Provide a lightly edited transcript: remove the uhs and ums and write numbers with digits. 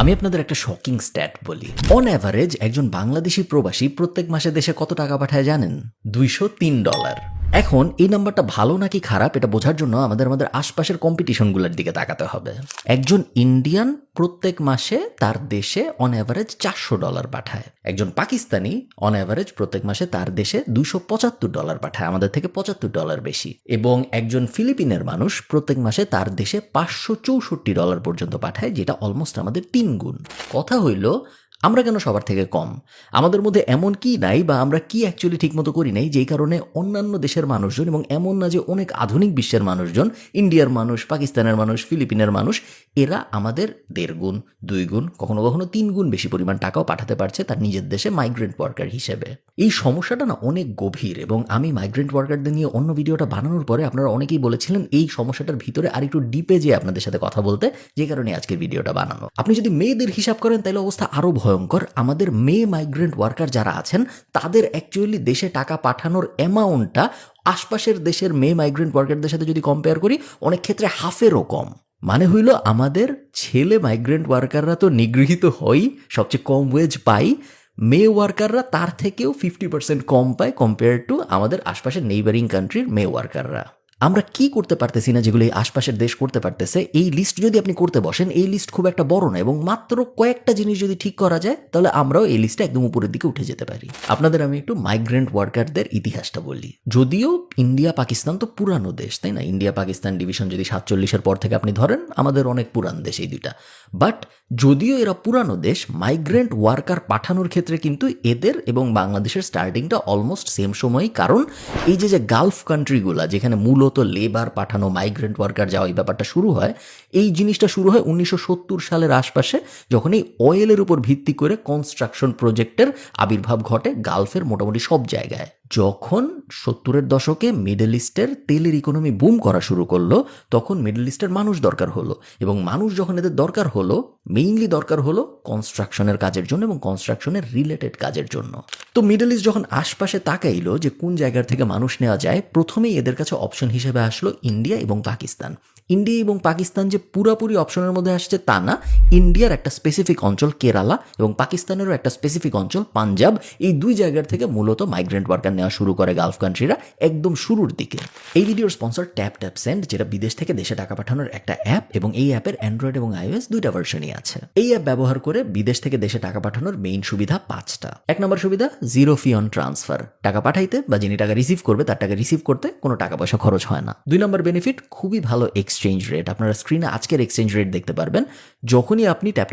আমি আপনাদের একটা শকিং স্ট্যাট বলি। অন অ্যাভারেজ একজন বাংলাদেশি প্রবাসী প্রত্যেক মাসে দেশে কত টাকা পাঠায় জানেন? $203। এখন এই নাম্বারটা ভালো নাকি খারাপ এটা বোঝার জন্য আমাদের আশপাশের কম্পিটিশনগুলোর দিকে তাকাতে হবে। একজন ইন্ডিয়ান প্রত্যেক মাসে তার দেশে অন অ্যাভারেজ $400 পাঠায়। একজন পাকিস্তানি অন অ্যাভারেজ প্রত্যেক মাসে তার দেশে $275 পাঠায়, আমাদের থেকে $75 বেশি। এবং একজন ফিলিপিনের মানুষ প্রত্যেক মাসে তার দেশে $564 পর্যন্ত পাঠায়, যেটা অলমোস্ট আমাদের 3 গুণ। কথা হইল আমরা কেন সবার থেকে কম? আমাদের মধ্যে এমন কি নাই বা আমরা কি অ্যাকচুয়ালি ঠিকমতো করি নাই যেই কারণে অন্যান্য দেশের মানুষজন, এবং এমন না যে অনেক আধুনিক বিশ্বের মানুষজন, ইন্ডিয়ার মানুষ, পাকিস্তানের মানুষ, ফিলিপিনের মানুষ, এরা আমাদের 1.5 গুণ 2 গুণ কখনো কখনো 3 গুণ বেশি পরিমাণ টাকাও পাঠাতে পারছে তার নিজের দেশে মাইগ্রেন্ট ওয়ার্কার হিসেবে। এই সমস্যাটা না অনেক গভীর, এবং আমি মাইগ্রেন্ট ওয়ার্কারদের নিয়ে অন্য ভিডিওটা বানানোর পরে আপনারা অনেকেই বলেছিলেন এই সমস্যাটার ভিতরে আর একটু ডিপে যেয়ে আপনাদের সাথে কথা বলতে, যে কারণে আজকের ভিডিওটা বানানো। আপনি যদি মেয়েদের হিসাব করেন তাহলে অবস্থা আরো ভয়ঙ্কর। আমাদের মেয়ে মাইগ্রেন্ট ওয়ার্কার যারা আছেন তাদের অ্যাকচুয়ালি দেশে টাকা পাঠানোর অ্যামাউন্টটা আশপাশের দেশের মেয়ে মাইগ্রেন্ট ওয়ার্কারদের সাথে যদি কম্পেয়ার করি অনেক ক্ষেত্রে হাফেরও কম। মানে হইল আমাদের ছেলে মাইগ্রেন্ট ওয়ার্কাররা তো নিগৃহীত হই, সবচেয়ে কম ওয়েজ পাই, মেয়ে ওয়ার্কাররা তার থেকেও 50% কম পায় কম্পেয়ার টু আমাদের আশপাশের নেইবারিং কান্ট্রির মেয়ে ওয়ার্কাররা। আমরা কি করতে পারতেছি না যেগুলো এই আশপাশের দেশ করতে পারতেছে? এই লিস্ট যদি আপনি করতে বসেন, এই লিস্ট খুব একটা বড় না, এবং মাত্র কয়েকটা জিনিস যদি ঠিক করা যায় তাহলে আমরাও এই লিস্টে একদম উপরের দিকে উঠে যেতে পারি। আপনাদের আমি একটু মাইগ্রেন্ট ওয়ার্কারদের ইতিহাসটা বলি। যদিও ইন্ডিয়া পাকিস্তান তো পুরানো দেশ, তাই না? ইন্ডিয়া পাকিস্তান ডিভিশন যদি 47-এর পর থেকে আপনি ধরেন, আমাদের অনেক পুরান দেশ এই দুইটা। বাট যদিও এরা পুরানো দেশ, মাইগ্রেন্ট ওয়ার্কার পাঠানোর ক্ষেত্রে কিন্তু এদের এবং বাংলাদেশের স্টার্টিংটা অলমোস্ট সেম সময়ই। কারণ এই যে গালফ কান্ট্রিগুলা যেখানে মূলত লেবার পাঠানো, মাইগ্রেন্ট ওয়ার্কার যাওয়া, এই ব্যাপারটা শুরু হয়, এই জিনিসটা শুরু হয় 1970 সালের আশপাশে, যখন এই অয়েলের উপর ভিত্তি করে কনস্ট্রাকশন প্রজেক্টের আবির্ভাব ঘটে গালফের মোটামুটি সব জায়গায়। যখন 70-এর দশকে মিডল ইস্টের তেলের ইকোনমি বুম করা শুরু করলো, তখন মিডল ইস্টের মানুষ দরকার হলো, এবং মানুষ যখন এদের দরকার হলো, মেইনলি দরকার হলো কনস্ট্রাকশনের কাজের জন্য এবং কনস্ট্রাকশনের রিলেটেড কাজের জন্য। তো মিডল ইস্ট যখন আশপাশে তাকাইলো যে কোন জায়গার থেকে মানুষ নেওয়া যায়, প্রথমেই এদের কাছে অপশন হিসেবে আসলো ইন্ডিয়া এবং পাকিস্তান। ইন্ডিয়া এবং পাকিস্তান যে পুরাপুরি অপশনের মধ্যে আসছে তা না, ইন্ডিয়ার একটা স্পেসিফিক অঞ্চল কেরালা এবং পাকিস্তানেরও একটা স্পেসিফিক অঞ্চল পাঞ্জাব, এই দুই জায়গার থেকে মূলত মাইগ্রেন্ট ওয়ার্কার নেওয়া শুরু করে গালফ কান্ট্রিরা একদম শুরুর দিকে। এই ভিডিওর স্পন্সর ট্যাপ সেন্ড, যেটা বিদেশ থেকে দেশে টাকা পাঠানোর একটা অ্যাপ, এবং এই অ্যাপের অ্যান্ড্রয়েড এবং iOS দুইটা ভার্সনই আছে। এই অ্যাপ ব্যবহার করে বিদেশ থেকে দেশে টাকা পাঠানোর মেইন সুবিধা 5টা। 1 নম্বর সুবিধা, 0 ফি অন ট্রান্সফার। টাকা পাঠাইতে বা যিনি টাকা রিসিভ করবে তার টাকা রিসিভ করতে কোনো টাকা পয়সা খরচ হয় না। 2 নম্বর বেনিফিট, খুবই ভালো এক্সচেঞ্জ রেট। আপনারা স্ক্রিনে আজকের এক্সচেঞ্জ রেট দেখতে পারবেন। যখনই আপনি ট্যাপ